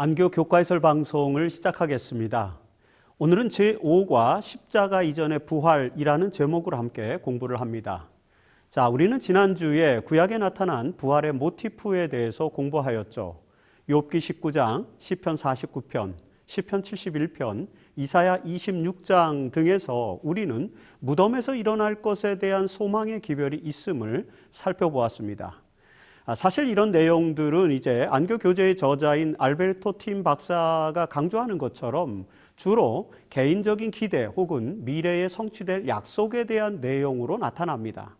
안교 교과해설 방송을 시작하겠습니다. 오늘은 제5과 십자가 이전의 부활이라는 제목으로 함께 공부를 합니다. 자, 우리는 지난주에 구약에 나타난 부활의 모티프에 대해서 공부하였죠. 욥기 19장, 시편 49편, 시편 71편, 이사야 26장 등에서 우리는 무덤에서 일어날 것에 대한 소망의 기별이 있음을 살펴보았습니다. 사실 이런 내용들은 이제 안교 교재의 저자인 알베르토 팀 박사가 강조하는 것처럼 주로 개인적인 기대 혹은 미래에 성취될 약속에 대한 내용으로 나타납니다.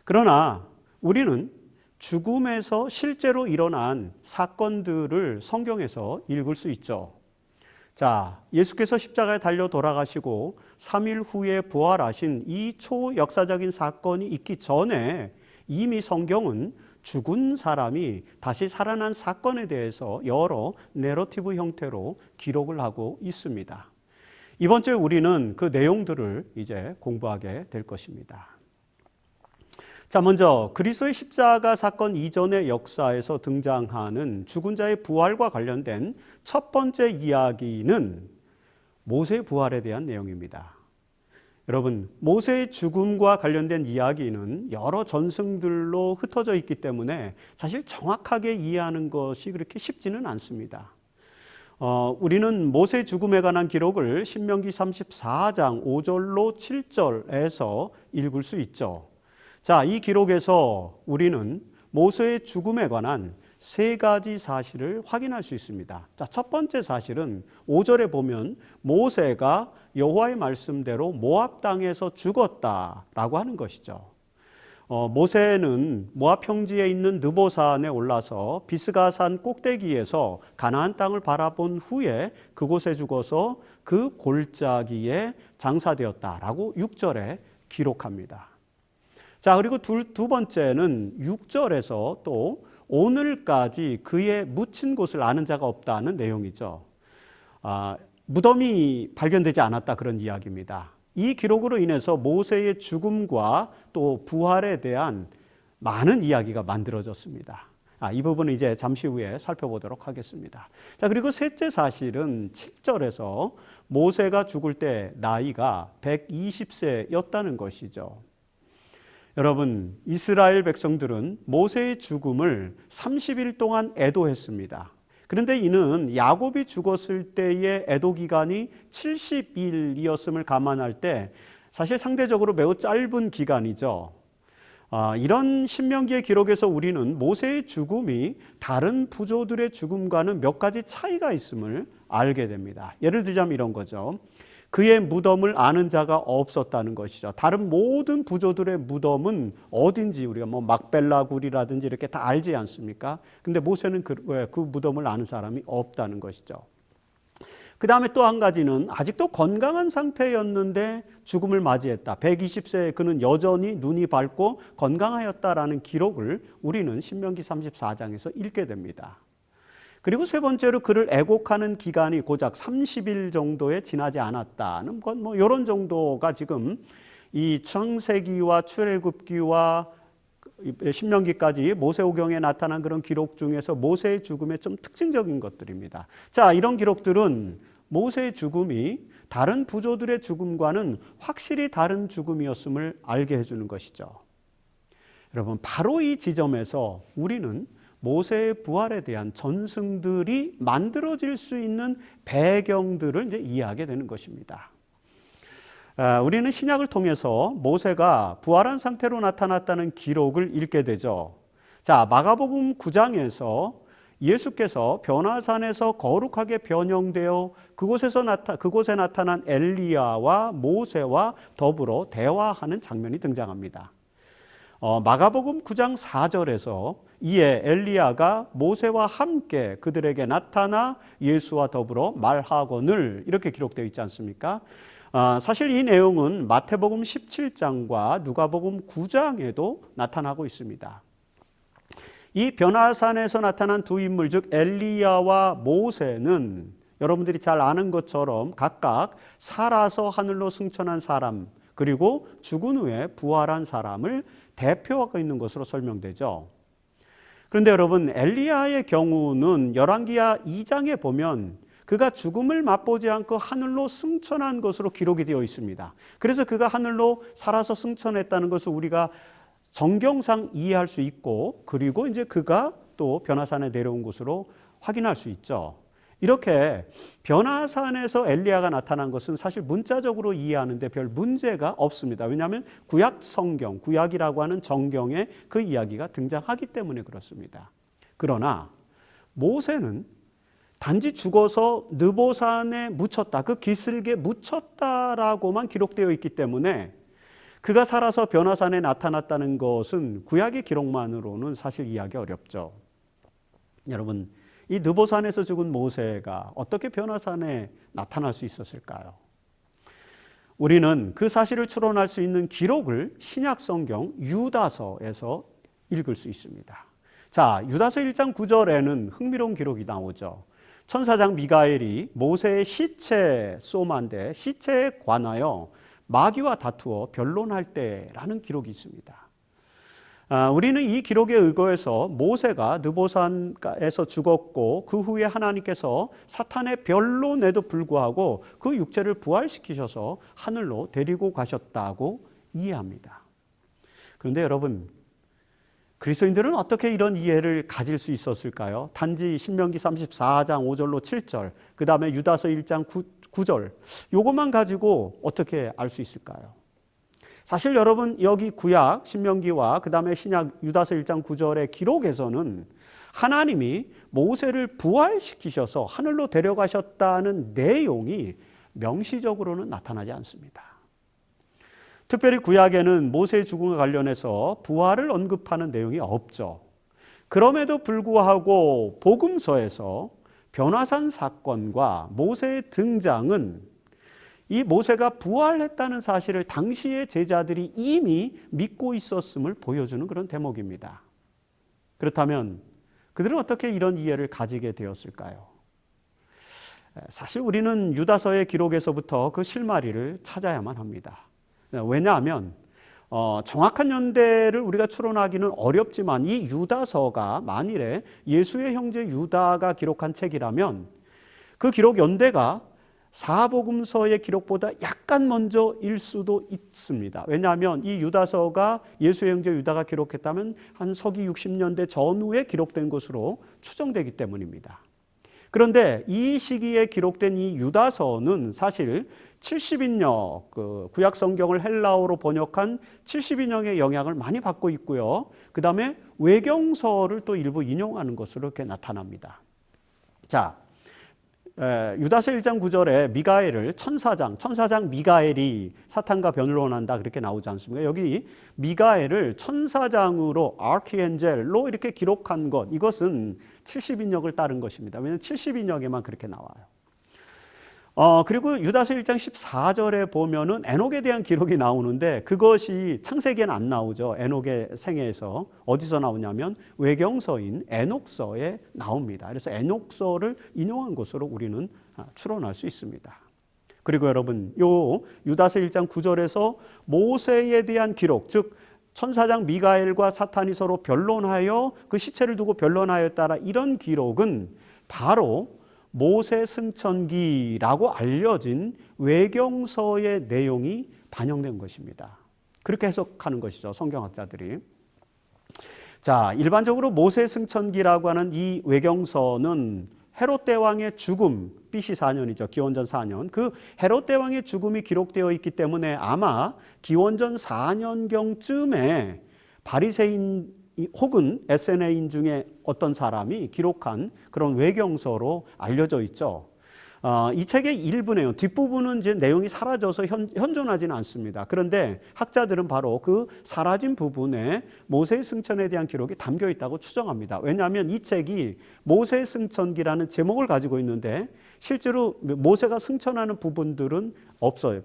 그러나 우리는 죽음에서 실제로 일어난 사건들을 성경에서 읽을 수 있죠. 자, 예수께서 십자가에 달려 돌아가시고 3일 후에 부활하신 이 초역사적인 사건이 있기 전에 이미 성경은 죽은 사람이 다시 살아난 사건에 대해서 여러 내러티브 형태로 기록을 하고 있습니다. 이번 주에 우리는 그 내용들을 이제 공부하게 될 것입니다. 자, 먼저 그리스도의 십자가 사건 이전의 역사에서 등장하는 죽은 자의 부활과 관련된 첫 번째 이야기는 모세의 부활에 대한 내용입니다. 여러분, 모세의 죽음과 관련된 이야기는 여러 전승들로 흩어져 있기 때문에 사실 정확하게 이해하는 것이 그렇게 쉽지는 않습니다. 우리는 모세의 죽음에 관한 기록을 신명기 34장 5절로 7절에서 읽을 수 있죠. 자, 이 기록에서 우리는 모세의 죽음에 관한 세 가지 사실을 확인할 수 있습니다. 자, 첫 번째 사실은 5절에 보면 모세가 여호와의 말씀대로 모압 땅에서 죽었다라고 하는 것이죠. 모세는 모압 평지에 있는 느보산에 올라서 비스가산 꼭대기에서 가나안 땅을 바라본 후에 그곳에 죽어서 그 골짜기에 장사되었다라고 6절에 기록합니다. 자, 그리고 두 번째는 6절에서 또 오늘까지 그의 묻힌 곳을 아는 자가 없다는 내용이죠. 무덤이 발견되지 않았다, 그런 이야기입니다. 이 기록으로 인해서 모세의 죽음과 또 부활에 대한 많은 이야기가 만들어졌습니다. 이 부분은 이제 잠시 후에 살펴보도록 하겠습니다. 자, 그리고 셋째 사실은 7절에서 모세가 죽을 때 나이가 120세였다는 것이죠. 여러분, 이스라엘 백성들은 모세의 죽음을 30일 동안 애도했습니다. 그런데 이는 야곱이 죽었을 때의 애도 기간이 70일이었음을 감안할 때 사실 상대적으로 매우 짧은 기간이죠. 이런 신명기의 기록에서 우리는 모세의 죽음이 다른 부조들의 죽음과는 몇 가지 차이가 있음을 알게 됩니다. 예를 들자면 이런 거죠. 그의 무덤을 아는 자가 없었다는 것이죠. 다른 모든 부조들의 무덤은 어딘지 우리가 막벨라 굴이라든지 이렇게 다 알지 않습니까? 근데 모세는 그 무덤을 아는 사람이 없다는 것이죠. 그 다음에 또 한 가지는 아직도 건강한 상태였는데 죽음을 맞이했다. 120세에 그는 여전히 눈이 밝고 건강하였다라는 기록을 우리는 신명기 34장에서 읽게 됩니다. 그리고 세 번째로 그를 애곡하는 기간이 고작 30일 정도에 지나지 않았다는 건 이런 정도가 지금 이 창세기와 출애굽기와 신명기까지 모세오경에 나타난 그런 기록 중에서 모세의 죽음의 좀 특징적인 것들입니다. 자, 이런 기록들은 모세의 죽음이 다른 부조들의 죽음과는 확실히 다른 죽음이었음을 알게 해주는 것이죠. 여러분, 바로 이 지점에서 우리는 모세의 부활에 대한 전승들이 만들어질 수 있는 배경들을 이제 이해하게 되는 것입니다. 우리는 신약을 통해서 모세가 부활한 상태로 나타났다는 기록을 읽게 되죠. 자, 마가복음 9장에서 예수께서 변화산에서 거룩하게 변형되어 그곳에 나타난 엘리야와 모세와 더불어 대화하는 장면이 등장합니다. 마가복음 9장 4절에서 이에 엘리야가 모세와 함께 그들에게 나타나 예수와 더불어 말하거늘 이렇게 기록되어 있지 않습니까? 사실 이 내용은 마태복음 17장과 누가복음 9장에도 나타나고 있습니다. 이 변화산에서 나타난 두 인물, 즉 엘리야와 모세는 여러분들이 잘 아는 것처럼 각각 살아서 하늘로 승천한 사람, 그리고 죽은 후에 부활한 사람을 대표하고 있는 것으로 설명되죠. 그런데 여러분, 엘리야의 경우는 열왕기하 2장에 보면 그가 죽음을 맛보지 않고 하늘로 승천한 것으로 기록이 되어 있습니다. 그래서 그가 하늘로 살아서 승천했다는 것을 우리가 정경상 이해할 수 있고, 그리고 이제 그가 또 변화산에 내려온 것으로 확인할 수 있죠. 이렇게 변화산에서 엘리야가 나타난 것은 사실 문자적으로 이해하는데 별 문제가 없습니다. 왜냐하면 구약 성경, 구약이라고 하는 정경에 그 이야기가 등장하기 때문에 그렇습니다. 그러나 모세는 단지 죽어서 느보산에 묻혔다, 그 기슭에 묻혔다라고만 기록되어 있기 때문에 그가 살아서 변화산에 나타났다는 것은 구약의 기록만으로는 사실 이해하기 어렵죠. 여러분, 이 느보산에서 죽은 모세가 어떻게 변화산에 나타날 수 있었을까요? 우리는 그 사실을 추론할 수 있는 기록을 신약 성경 유다서에서 읽을 수 있습니다. 자, 유다서 1장 9절에는 흥미로운 기록이 나오죠. 천사장 미가엘이 모세의 시체 쏘만데 시체에 관하여 마귀와 다투어 변론할 때라는 기록이 있습니다. 우리는 이 기록에 의거해서 모세가 느보산에서 죽었고 그 후에 하나님께서 사탄의 변론에도 불구하고 그 육체를 부활시키셔서 하늘로 데리고 가셨다고 이해합니다. 그런데 여러분, 그리스도인들은 어떻게 이런 이해를 가질 수 있었을까요? 단지 신명기 34장 5절로 7절, 그 다음에 유다서 1장 9절, 이것만 가지고 어떻게 알 수 있을까요? 사실 여러분, 여기 구약 신명기와 그 다음에 신약 유다서 1장 9절의 기록에서는 하나님이 모세를 부활시키셔서 하늘로 데려가셨다는 내용이 명시적으로는 나타나지 않습니다. 특별히 구약에는 모세의 죽음과 관련해서 부활을 언급하는 내용이 없죠. 그럼에도 불구하고 복음서에서 변화산 사건과 모세의 등장은 이 모세가 부활했다는 사실을 당시의 제자들이 이미 믿고 있었음을 보여주는 그런 대목입니다. 그렇다면 그들은 어떻게 이런 이해를 가지게 되었을까요? 사실 우리는 유다서의 기록에서부터 그 실마리를 찾아야만 합니다. 왜냐하면 정확한 연대를 우리가 추론하기는 어렵지만 이 유다서가 만일에 예수의 형제 유다가 기록한 책이라면 그 기록 연대가 사복음서의 기록보다 약간 먼저일 수도 있습니다. 왜냐하면 이 유다서가 예수의 형제 유다가 기록했다면 한 서기 60년대 전후에 기록된 것으로 추정되기 때문입니다. 그런데 이 시기에 기록된 이 유다서는 사실 70인역, 그 구약 성경을 헬라어로 번역한 70인역의 영향을 많이 받고 있고요. 그 다음에 외경서를 또 일부 인용하는 것으로 이렇게 나타납니다. 자, 유다서 1장 9절에 미가엘을 천사장 미가엘이 사탄과 변론한다 그렇게 나오지 않습니까? 여기 미가엘을 천사장으로 아키엔젤로 이렇게 기록한 것, 이것은 70인역을 따른 것입니다. 왜냐하면 70인역에만 그렇게 나와요. 그리고 유다서 1장 14절에 보면은 에녹에 대한 기록이 나오는데 그것이 창세기에는 안 나오죠. 에녹의 생애에서 어디서 나오냐면 외경서인 에녹서에 나옵니다. 그래서 에녹서를 인용한 것으로 우리는 추론할 수 있습니다. 그리고 여러분, 요 유다서 1장 9절에서 모세에 대한 기록, 즉 천사장 미가엘과 사탄이 서로 변론하여 그 시체를 두고 변론하였다라, 이런 기록은 바로 모세 승천기라고 알려진 외경서의 내용이 반영된 것입니다. 그렇게 해석하는 것이죠, 성경학자들이. 자, 일반적으로 모세 승천기라고 하는 이 외경서는 헤롯 대왕의 죽음, BC 4년이죠. 기원전 4년. 그 헤롯 대왕의 죽음이 기록되어 있기 때문에 아마 기원전 4년경쯤에 바리새인 혹은 SNA인 중에 어떤 사람이 기록한 그런 외경서로 알려져 있죠. 이 책의 일부네요. 뒷부분은 이제 내용이 사라져서 현존하지는 않습니다. 그런데 학자들은 바로 그 사라진 부분에 모세의 승천에 대한 기록이 담겨 있다고 추정합니다. 왜냐하면 이 책이 모세의 승천기라는 제목을 가지고 있는데 실제로 모세가 승천하는 부분들은 없어요.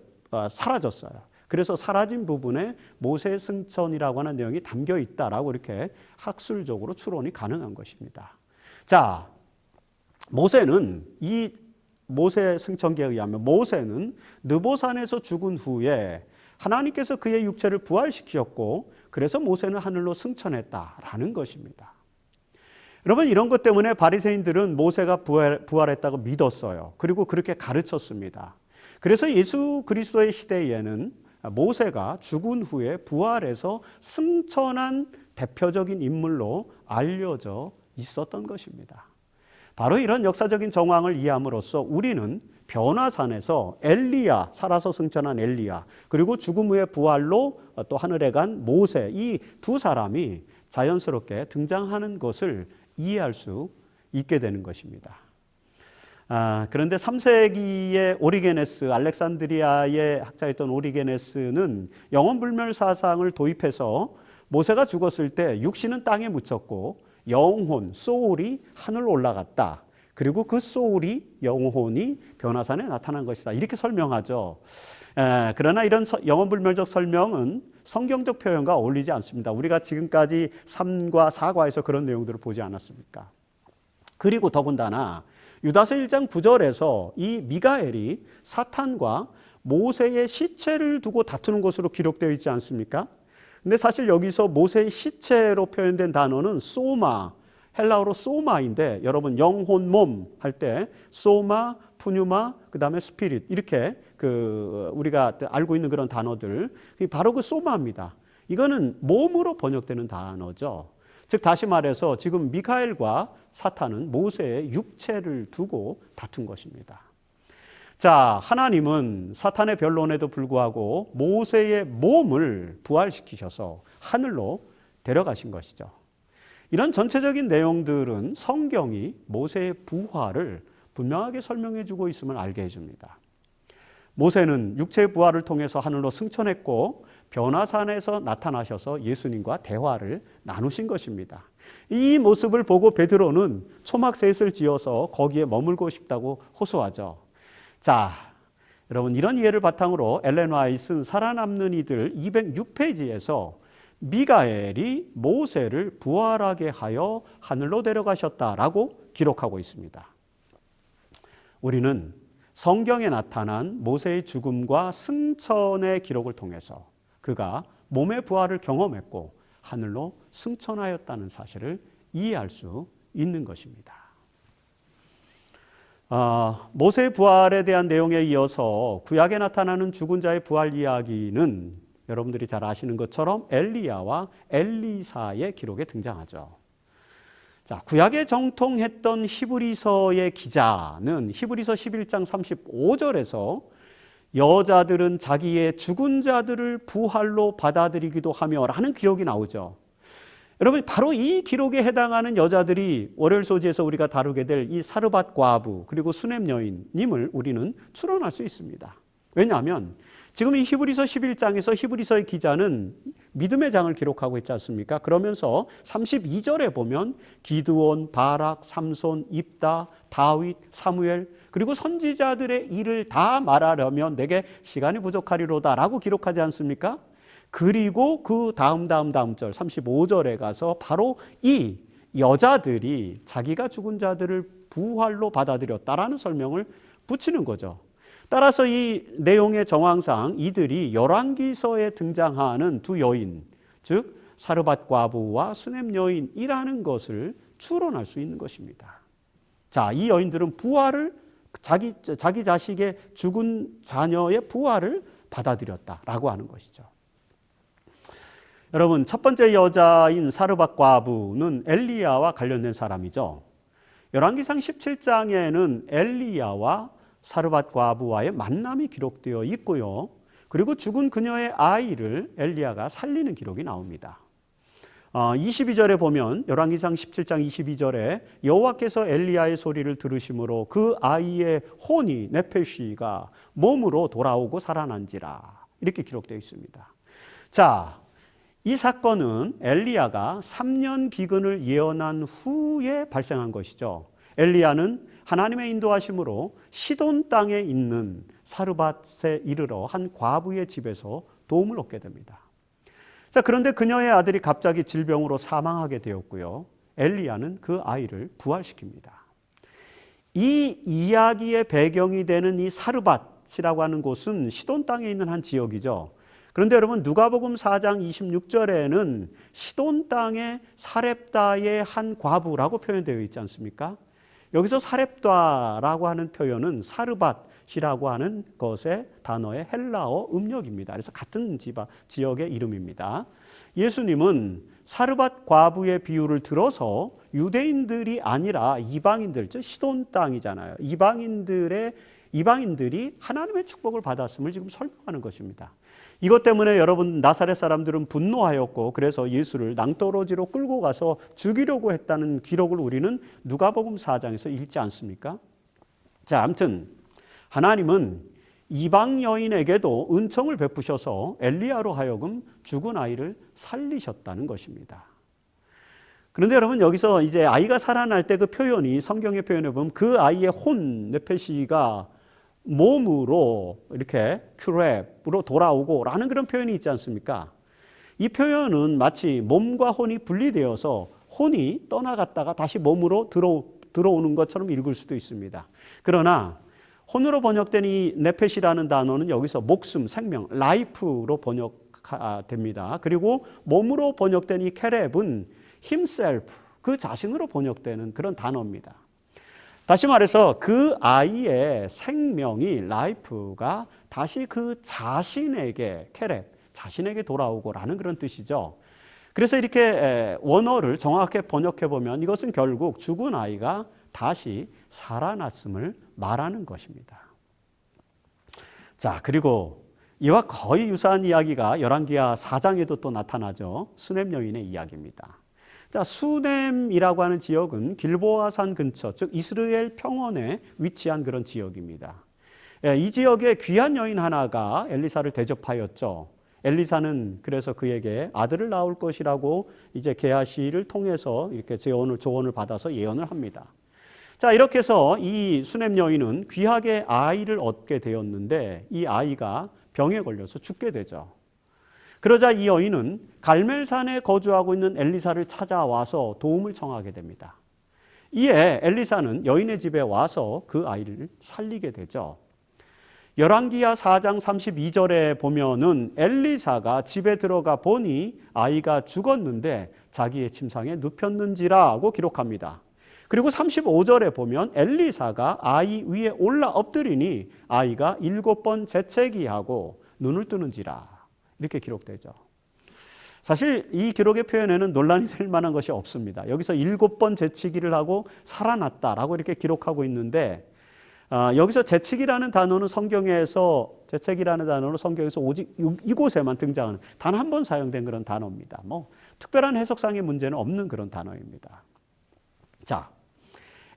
사라졌어요. 그래서 사라진 부분에 모세 승천이라고 하는 내용이 담겨 있다라고 이렇게 학술적으로 추론이 가능한 것입니다. 자, 모세는 이 모세 승천기에 의하면 모세는 느보산에서 죽은 후에 하나님께서 그의 육체를 부활시키셨고 그래서 모세는 하늘로 승천했다라는 것입니다. 여러분, 이런 것 때문에 바리새인들은 모세가 부활했다고 믿었어요. 그리고 그렇게 가르쳤습니다. 그래서 예수 그리스도의 시대에는 모세가 죽은 후에 부활해서 승천한 대표적인 인물로 알려져 있었던 것입니다. 바로 이런 역사적인 정황을 이해함으로써 우리는 변화산에서 엘리야, 살아서 승천한 엘리야, 그리고 죽음 후에 부활로 또 하늘에 간 모세, 이 두 사람이 자연스럽게 등장하는 것을 이해할 수 있게 되는 것입니다. 그런데 3세기의 오리게네스, 알렉산드리아의 학자였던 오리게네스는 영원불멸 사상을 도입해서 모세가 죽었을 때 육신은 땅에 묻혔고 영혼, 소울이 하늘로 올라갔다. 그리고 그 소울이, 영혼이 변화산에 나타난 것이다. 이렇게 설명하죠. 그러나 이런 영원불멸적 설명은 성경적 표현과 어울리지 않습니다. 우리가 지금까지 3과 4과에서 그런 내용들을 보지 않았습니까? 그리고 더군다나 유다서 1장 9절에서 이 미가엘이 사탄과 모세의 시체를 두고 다투는 것으로 기록되어 있지 않습니까? 근데 사실 여기서 모세의 시체로 표현된 단어는 소마, 헬라어로 소마인데 여러분 영혼 몸 할 때 소마, 푸뉴마, 그다음에 스피릿 이렇게 우리가 알고 있는 그런 단어들 바로 그 소마입니다. 이거는 몸으로 번역되는 단어죠. 즉 다시 말해서 지금 미카엘과 사탄은 모세의 육체를 두고 다툰 것입니다. 자, 하나님은 사탄의 변론에도 불구하고 모세의 몸을 부활시키셔서 하늘로 데려가신 것이죠. 이런 전체적인 내용들은 성경이 모세의 부활을 분명하게 설명해 주고 있음을 알게 해줍니다. 모세는 육체의 부활을 통해서 하늘로 승천했고 변화산에서 나타나셔서 예수님과 대화를 나누신 것입니다. 이 모습을 보고 베드로는 초막셋을 지어서 거기에 머물고 싶다고 호소하죠. 자, 여러분 이런 이해를 바탕으로 엘렌 화이트는 살아남는 이들 206페이지에서 미가엘이 모세를 부활하게 하여 하늘로 데려가셨다라고 기록하고 있습니다. 우리는 성경에 나타난 모세의 죽음과 승천의 기록을 통해서 그가 몸의 부활을 경험했고 하늘로 승천하였다는 사실을 이해할 수 있는 것입니다. 모세의 부활에 대한 내용에 이어서 구약에 나타나는 죽은 자의 부활 이야기는 여러분들이 잘 아시는 것처럼 엘리야와 엘리사의 기록에 등장하죠. 자, 구약에 정통했던 히브리서의 기자는 히브리서 11장 35절에서 여자들은 자기의 죽은 자들을 부활로 받아들이기도 하며 라는 기록이 나오죠. 여러분 바로 이 기록에 해당하는 여자들이 월요일 소지에서 우리가 다루게 될 이 사르밧 과부 그리고 수넴 여인님을 우리는 추론할 수 있습니다. 왜냐하면 지금 이 히브리서 11장에서 히브리서의 기자는 믿음의 장을 기록하고 있지 않습니까? 그러면서 32절에 보면 기드온, 바락, 삼손, 입다, 다윗, 사무엘 그리고 선지자들의 일을 다 말하려면 내게 시간이 부족하리로다 라고 기록하지 않습니까? 그리고 그 다음 절 35절에 가서 바로 이 여자들이 자기가 죽은 자들을 부활로 받아들였다라는 설명을 붙이는 거죠. 따라서 이 내용의 정황상 이들이 열왕기서에 등장하는 두 여인, 즉 사르밧 과부와 수넴 여인이라는 것을 추론할 수 있는 것입니다. 자, 이 여인들은 부활을 자기 자식의 죽은 자녀의 부활을 받아들였다라고 하는 것이죠. 여러분, 첫 번째 여자인 사르밧 과부는 엘리야와 관련된 사람이죠. 열왕기상 17장에는 엘리야와 사르밧 과부와의 만남이 기록되어 있고요. 그리고 죽은 그녀의 아이를 엘리야가 살리는 기록이 나옵니다. 22절에 보면 열왕기상 17장 22절에 여호와께서 엘리야의 소리를 들으심으로 그 아이의 혼이 네페시가 몸으로 돌아오고 살아난지라 이렇게 기록되어 있습니다. 자, 이 사건은 엘리야가 3년 기근을 예언한 후에 발생한 것이죠. 엘리야는 하나님의 인도하심으로 시돈 땅에 있는 사르밧에 이르러 한 과부의 집에서 도움을 얻게 됩니다. 자, 그런데 그녀의 아들이 갑자기 질병으로 사망하게 되었고요. 엘리야는 그 아이를 부활시킵니다. 이 이야기의 배경이 되는 이 사르밧이라고 하는 곳은 시돈 땅에 있는 한 지역이죠. 그런데 여러분 누가복음 4장 26절에는 시돈 땅의 사렙다의 한 과부라고 표현되어 있지 않습니까? 여기서 사렙다라고 하는 표현은 사르밧이라고 하는 것의 단어의 헬라어 음력입니다. 그래서 같은 지역의 이름입니다. 예수님은 사르밧 과부의 비유를 들어서 유대인들이 아니라 이방인들, 즉 시돈 땅이잖아요. 이방인들이 하나님의 축복을 받았음을 지금 설명하는 것입니다. 이것 때문에 여러분 나사렛 사람들은 분노하였고 그래서 예수를 낭떠러지로 끌고 가서 죽이려고 했다는 기록을 우리는 누가복음 4장에서 읽지 않습니까? 자, 아무튼 하나님은 이방 여인에게도 은총을 베푸셔서 엘리야로 하여금 죽은 아이를 살리셨다는 것입니다. 그런데 여러분 여기서 이제 아이가 살아날 때 그 표현이 성경의 표현에 보면 그 아이의 혼 네페시가 몸으로 이렇게 큐랩으로 돌아오고 라는 그런 표현이 있지 않습니까? 이 표현은 마치 몸과 혼이 분리되어서 혼이 떠나갔다가 다시 몸으로 들어오는 것처럼 읽을 수도 있습니다. 그러나 혼으로 번역된 이 네펫이라는 단어는 여기서 목숨, 생명, 라이프로 번역됩니다. 그리고 몸으로 번역된 이 케렙은 himself, 그 자신으로 번역되는 그런 단어입니다. 다시 말해서 그 아이의 생명이 라이프가 다시 그 자신에게 케렙, 자신에게 돌아오고라는 그런 뜻이죠. 그래서 이렇게 원어를 정확하게 번역해 보면 이것은 결국 죽은 아이가 다시 살아났음을 말하는 것입니다. 자, 그리고 이와 거의 유사한 이야기가 열왕기하 4장에도 또 나타나죠. 수넴 여인의 이야기입니다. 자, 수넴이라고 하는 지역은 길보아산 근처, 즉 이스라엘 평원에 위치한 그런 지역입니다. 이 지역에 귀한 여인 하나가 엘리사를 대접하였죠. 엘리사는 그래서 그에게 아들을 낳을 것이라고 이제 게하시를 통해서 이렇게 조언을 받아서 예언을 합니다. 자, 이렇게 해서 이 수넴 여인은 귀하게 아이를 얻게 되었는데 이 아이가 병에 걸려서 죽게 되죠. 그러자 이 여인은 갈멜산에 거주하고 있는 엘리사를 찾아와서 도움을 청하게 됩니다. 이에 엘리사는 여인의 집에 와서 그 아이를 살리게 되죠. 열왕기하 4장 32절에 보면은 엘리사가 집에 들어가 보니 아이가 죽었는데 자기의 침상에 눕혔는지라고 기록합니다. 그리고 35절에 보면 엘리사가 아이 위에 올라 엎드리니 아이가 7번 재채기하고 눈을 뜨는지라 이렇게 기록되죠. 사실 이 기록의 표현에는 논란이 될 만한 것이 없습니다. 여기서 7번 재치기를 하고 살아났다라고 이렇게 기록하고 있는데 여기서 재치기라는 단어는 성경에서 오직 이곳에만 등장하는 단 한 번 사용된 그런 단어입니다. 특별한 해석상의 문제는 없는 그런 단어입니다. 자,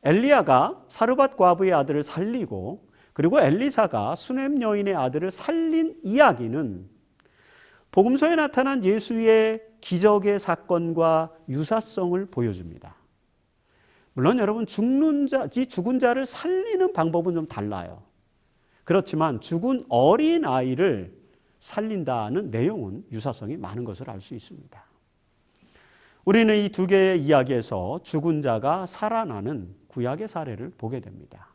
엘리야가 사르밧 과부의 아들을 살리고 그리고 엘리사가 수넴 여인의 아들을 살린 이야기는 복음서에 나타난 예수의 기적의 사건과 유사성을 보여줍니다. 물론 여러분 이 죽은 자를 살리는 방법은 좀 달라요. 그렇지만 죽은 어린 아이를 살린다는 내용은 유사성이 많은 것을 알 수 있습니다. 우리는 이 두 개의 이야기에서 죽은 자가 살아나는 구약의 사례를 보게 됩니다.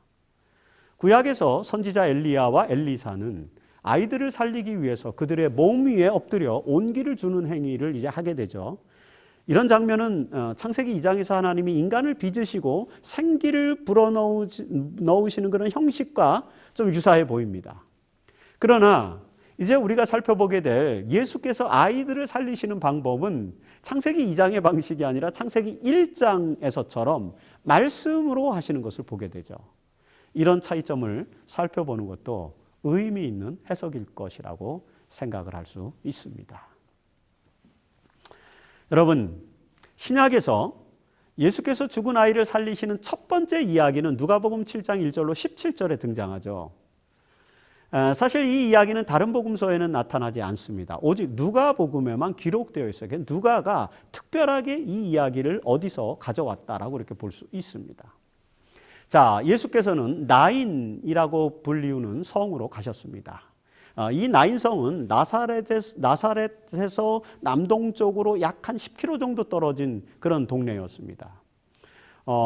구약에서 선지자 엘리야와 엘리사는 아이들을 살리기 위해서 그들의 몸 위에 엎드려 온기를 주는 행위를 이제 하게 되죠. 이런 장면은 창세기 2장에서 하나님이 인간을 빚으시고 생기를 불어넣으시는 그런 형식과 좀 유사해 보입니다. 그러나 이제 우리가 살펴보게 될 예수께서 아이들을 살리시는 방법은 창세기 2장의 방식이 아니라 창세기 1장에서처럼 말씀으로 하시는 것을 보게 되죠. 이런 차이점을 살펴보는 것도 의미 있는 해석일 것이라고 생각을 할 수 있습니다. 여러분, 신약에서 예수께서 죽은 아이를 살리시는 첫 번째 이야기는 누가복음 7장 1절로 17절에 등장하죠. 사실 이 이야기는 다른 복음서에는 나타나지 않습니다. 오직 누가복음에만 기록되어 있어요. 누가가 특별하게 이 이야기를 어디서 가져왔다라고 이렇게 볼 수 있습니다. 자, 예수께서는 나인이라고 불리우는 성으로 가셨습니다. 이 나인성은 나사렛에서 남동쪽으로 약 한 10km 정도 떨어진 그런 동네였습니다.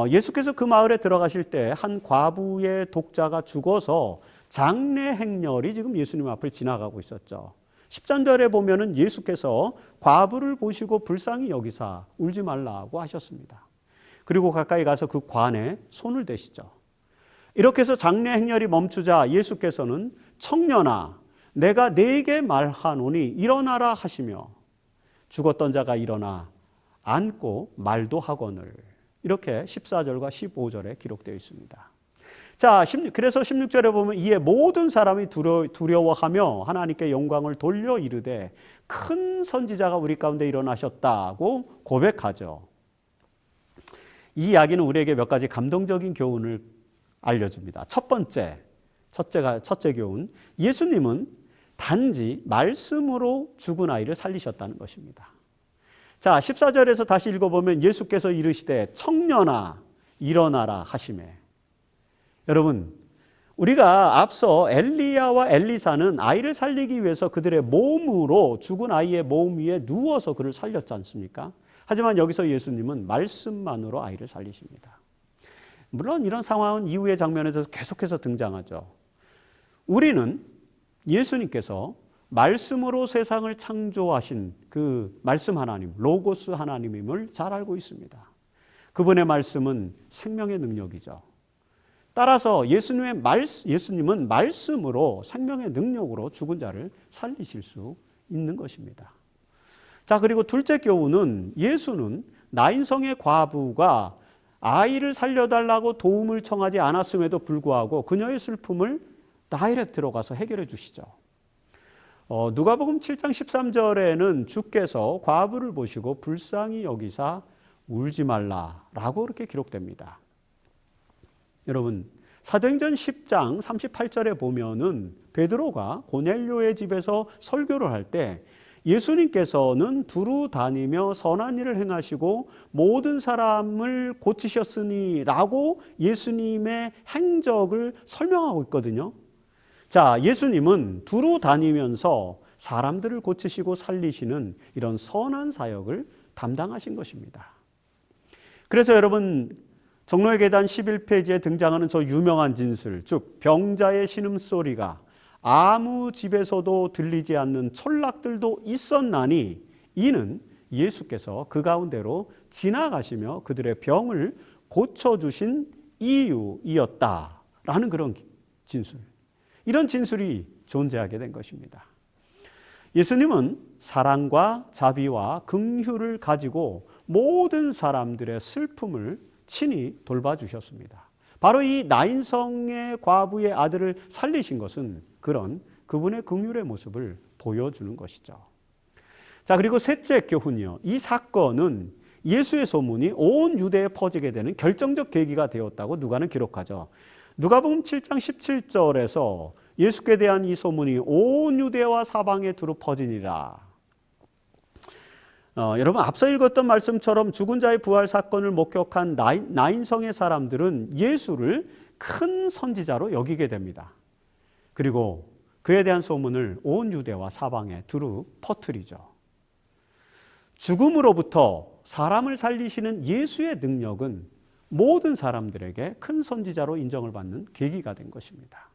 예수께서 그 마을에 들어가실 때 한 과부의 독자가 죽어서 장례 행렬이 지금 예수님 앞을 지나가고 있었죠. 13절에 보면은 예수께서 과부를 보시고 불쌍히 여기사 울지 말라고 하셨습니다. 그리고 가까이 가서 그 관에 손을 대시죠. 이렇게 해서 장례 행렬이 멈추자 예수께서는 청년아 내가 네게 말하노니 일어나라 하시며 죽었던 자가 일어나 앉고 말도 하거늘. 이렇게 14절과 15절에 기록되어 있습니다. 자, 그래서 16절에 보면 이에 모든 사람이 두려워하며 하나님께 영광을 돌려 이르되 큰 선지자가 우리 가운데 일어나셨다고 고백하죠. 이 이야기는 우리에게 몇 가지 감동적인 교훈을 알려줍니다. 첫째 교훈, 예수님은 단지 말씀으로 죽은 아이를 살리셨다는 것입니다. 자, 14절에서 다시 읽어보면 예수께서 이르시되 청년아 일어나라 하시매. 여러분, 우리가 앞서 엘리야와 엘리사는 아이를 살리기 위해서 그들의 몸으로 죽은 아이의 몸 위에 누워서 그를 살렸지 않습니까? 하지만 여기서 예수님은 말씀만으로 아이를 살리십니다. 물론 이런 상황은 이후의 장면에서 계속해서 등장하죠. 우리는 예수님께서 말씀으로 세상을 창조하신 그 말씀 하나님, 로고스 하나님임을 잘 알고 있습니다. 그분의 말씀은 생명의 능력이죠. 따라서 예수님은 말씀으로 생명의 능력으로 죽은 자를 살리실 수 있는 것입니다. 자, 그리고 둘째 교훈은 예수는 나인성의 과부가 아이를 살려달라고 도움을 청하지 않았음에도 불구하고 그녀의 슬픔을 다이렉트로 가서 해결해 주시죠. 누가복음 7장 13절에는 주께서 과부를 보시고 불쌍히 여기사 울지 말라라고 그렇게 기록됩니다. 여러분, 사도행전 10장 38절에 보면은 베드로가 고넬료의 집에서 설교를 할 때 예수님께서는 두루 다니며 선한 일을 행하시고 모든 사람을 고치셨으니 라고 예수님의 행적을 설명하고 있거든요. 자, 예수님은 두루 다니면서 사람들을 고치시고 살리시는 이런 선한 사역을 담당하신 것입니다. 그래서 여러분, 종로의 계단 11페이지에 등장하는 저 유명한 진술, 즉 병자의 신음소리가 아무 집에서도 들리지 않는 촌락들도 있었나니 이는 예수께서 그 가운데로 지나가시며 그들의 병을 고쳐주신 이유이었다라는 그런 진술. 이런 진술이 존재하게 된 것입니다. 예수님은 사랑과 자비와 긍휼을 가지고 모든 사람들의 슬픔을 친히 돌봐주셨습니다. 바로 이 나인성의 과부의 아들을 살리신 것은 그런 그분의 긍휼의 모습을 보여주는 것이죠. 자, 그리고 셋째 교훈이요. 이 사건은 예수의 소문이 온 유대에 퍼지게 되는 결정적 계기가 되었다고 누가는 기록하죠. 누가복음 7장 17절에서 예수께 대한 이 소문이 온 유대와 사방에 두루 퍼지니라. 여러분, 앞서 읽었던 말씀처럼 죽은 자의 부활 사건을 목격한 나인성의 사람들은 예수를 큰 선지자로 여기게 됩니다. 그리고 그에 대한 소문을 온 유대와 사방에 두루 퍼뜨리죠. 죽음으로부터 사람을 살리시는 예수의 능력은 모든 사람들에게 큰 선지자로 인정을 받는 계기가 된 것입니다.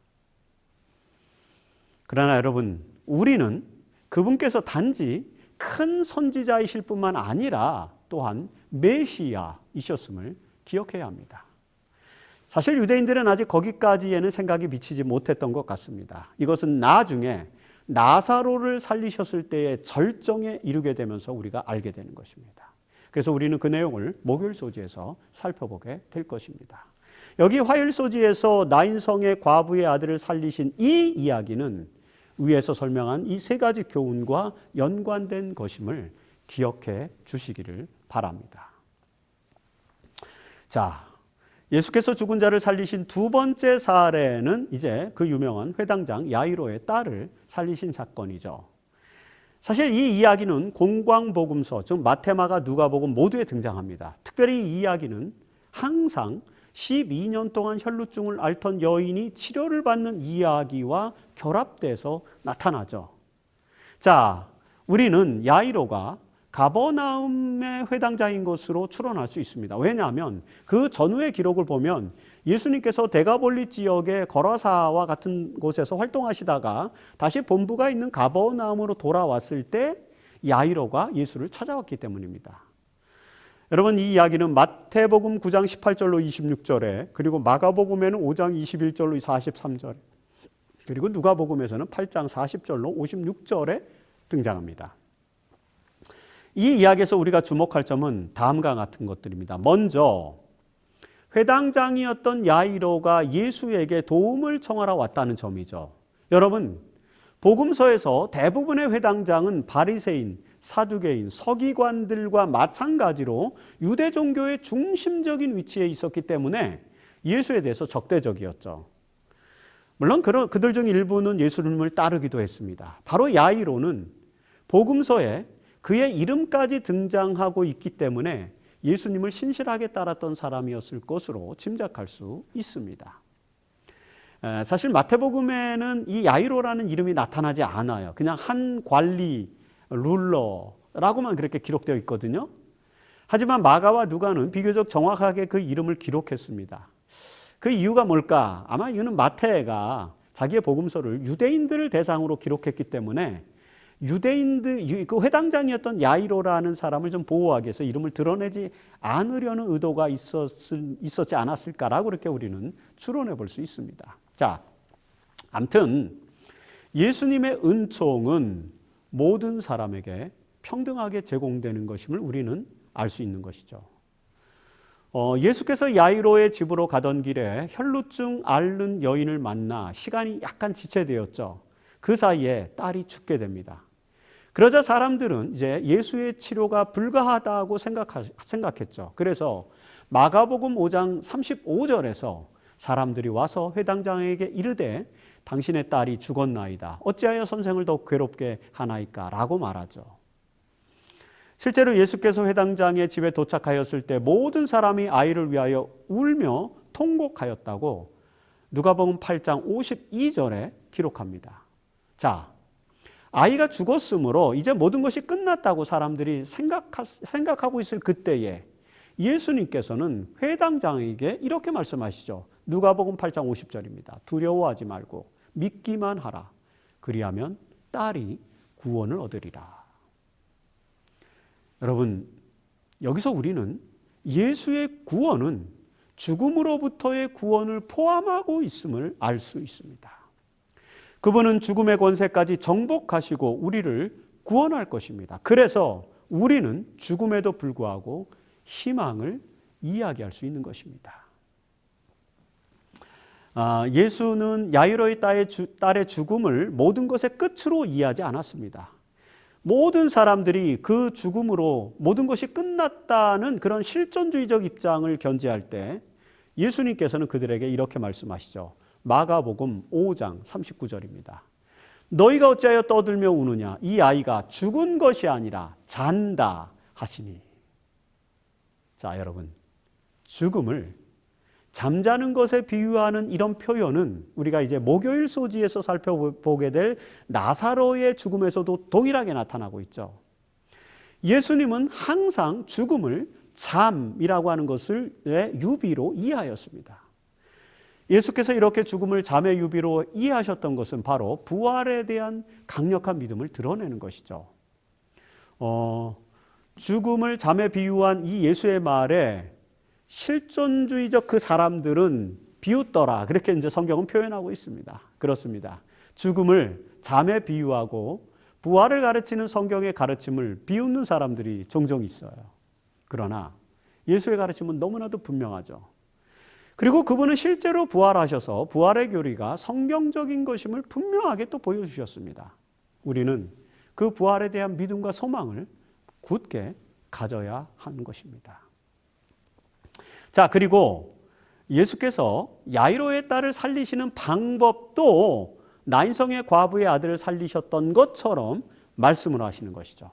그러나 여러분, 우리는 그분께서 단지 큰 선지자이실 뿐만 아니라 또한 메시아이셨음을 기억해야 합니다. 사실 유대인들은 아직 거기까지에는 생각이 미치지 못했던 것 같습니다. 이것은 나중에 나사로를 살리셨을 때의 절정에 이르게 되면서 우리가 알게 되는 것입니다. 그래서 우리는 그 내용을 목요일 소지에서 살펴보게 될 것입니다. 여기 화요일 소지에서 나인성의 과부의 아들을 살리신 이 이야기는 위에서 설명한 이 세 가지 교훈과 연관된 것임을 기억해 주시기를 바랍니다. 자, 예수께서 죽은 자를 살리신 두 번째 사례는 이제 그 유명한 회당장 야이로의 딸을 살리신 사건이죠. 사실 이 이야기는 공광복음서, 즉 마태마가 누가복음 모두에 등장합니다. 특별히 이 이야기는 항상 12년 동안 혈루증을 앓던 여인이 치료를 받는 이야기와 결합돼서 나타나죠. 자, 우리는 야이로가 가버나움의 회당장인 것으로 추론할 수 있습니다. 왜냐하면 그 전후의 기록을 보면 예수님께서 데가볼리 지역의 거라사와 같은 곳에서 활동하시다가 다시 본부가 있는 가버나움으로 돌아왔을 때 야이로가 예수를 찾아왔기 때문입니다. 여러분, 이 이야기는 마태복음 9장 18절로 26절에, 그리고 마가복음에는 5장 21절로 43절에, 그리고 누가복음에서는 8장 40절로 56절에 등장합니다. 이 이야기에서 우리가 주목할 점은 다음과 같은 것들입니다. 먼저 회당장이었던 야이로가 예수에게 도움을 청하러 왔다는 점이죠. 여러분, 복음서에서 대부분의 회당장은 바리새인, 사두개인, 서기관들과 마찬가지로 유대 종교의 중심적인 위치에 있었기 때문에 예수에 대해서 적대적이었죠. 물론 그들 중 일부는 예수님을 따르기도 했습니다. 바로 야이로는 복음서에 그의 이름까지 등장하고 있기 때문에 예수님을 신실하게 따랐던 사람이었을 것으로 짐작할 수 있습니다. 사실 마태복음에는 이 야이로라는 이름이 나타나지 않아요. 그냥 한 관리, 룰러라고만 그렇게 기록되어 있거든요. 하지만 마가와 누가는 비교적 정확하게 그 이름을 기록했습니다. 그 이유가 뭘까? 아마 이유는 마태가 자기의 복음서를 유대인들을 대상으로 기록했기 때문에 유대인들, 그 회당장이었던 야이로라는 사람을 좀 보호하기 위해서 이름을 드러내지 않으려는 의도가 있었지 않았을까라고 그렇게 우리는 추론해 볼 수 있습니다. 자, 아무튼 예수님의 은총은 모든 사람에게 평등하게 제공되는 것임을 우리는 알 수 있는 것이죠. 예수께서 야이로의 집으로 가던 길에 혈루증 앓는 여인을 만나 시간이 약간 지체되었죠. 그 사이에 딸이 죽게 됩니다. 그러자 사람들은 이제 예수의 치료가 불가하다고 생각했죠. 그래서 마가복음 5장 35절에서 사람들이 와서 회당장에게 이르되 당신의 딸이 죽었나이다. 어찌하여 선생을 더 괴롭게 하나이까? 라고 말하죠. 실제로 예수께서 회당장의 집에 도착하였을 때 모든 사람이 아이를 위하여 울며 통곡하였다고 누가복음 8장 52절에 기록합니다. 자, 아이가 죽었으므로 이제 모든 것이 끝났다고 사람들이 생각하고 있을 그때에 예수님께서는 회당장에게 이렇게 말씀하시죠. 누가복음 8장 50절입니다. 두려워하지 말고 믿기만 하라. 그리하면 딸이 구원을 얻으리라. 여러분, 여기서 우리는 예수의 구원은 죽음으로부터의 구원을 포함하고 있음을 알 수 있습니다. 그분은 죽음의 권세까지 정복하시고 우리를 구원할 것입니다. 그래서 우리는 죽음에도 불구하고 희망을 이야기할 수 있는 것입니다. 예수는 야이로의 딸의 죽음을 모든 것의 끝으로 이해하지 않았습니다. 모든 사람들이 그 죽음으로 모든 것이 끝났다는 그런 실존주의적 입장을 견지할 때 예수님께서는 그들에게 이렇게 말씀하시죠. 마가복음 5장 39절입니다. 너희가 어찌하여 떠들며 우느냐? 이 아이가 죽은 것이 아니라 잔다 하시니. 자, 여러분, 죽음을 잠자는 것에 비유하는 이런 표현은 우리가 이제 목요일 소지에서 살펴보게 될 나사로의 죽음에서도 동일하게 나타나고 있죠. 예수님은 항상 죽음을 잠이라고 하는 것을 유비로 이해하였습니다. 예수께서 이렇게 죽음을 잠의 유비로 이해하셨던 것은 바로 부활에 대한 강력한 믿음을 드러내는 것이죠. 죽음을 잠에 비유한 이 예수의 말에 실존주의적 그 사람들은 비웃더라. 그렇게 이제 성경은 표현하고 있습니다. 그렇습니다. 죽음을 잠에 비유하고 부활을 가르치는 성경의 가르침을 비웃는 사람들이 종종 있어요. 그러나 예수의 가르침은 너무나도 분명하죠. 그리고 그분은 실제로 부활하셔서 부활의 교리가 성경적인 것임을 분명하게 또 보여주셨습니다. 우리는 그 부활에 대한 믿음과 소망을 굳게 가져야 하는 것입니다. 자, 그리고 예수께서 야이로의 딸을 살리시는 방법도 나인성의 과부의 아들을 살리셨던 것처럼 말씀을 하시는 것이죠.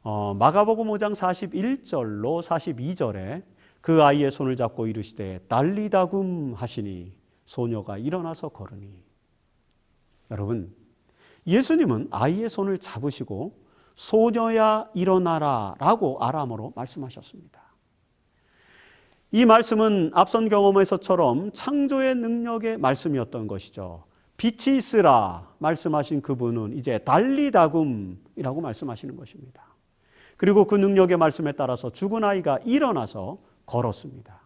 마가복음 5장 41절로 42절에 그 아이의 손을 잡고 이르시되 달리다굼 하시니 소녀가 일어나서 걸으니. 여러분, 예수님은 아이의 손을 잡으시고 소녀야 일어나라 라고 아람어로 말씀하셨습니다. 이 말씀은 앞선 경험에서처럼 창조의 능력의 말씀이었던 것이죠. 빛이 있으라 말씀하신 그분은 이제 달리다굼이라고 말씀하시는 것입니다. 그리고 그 능력의 말씀에 따라서 죽은 아이가 일어나서 걸었습니다.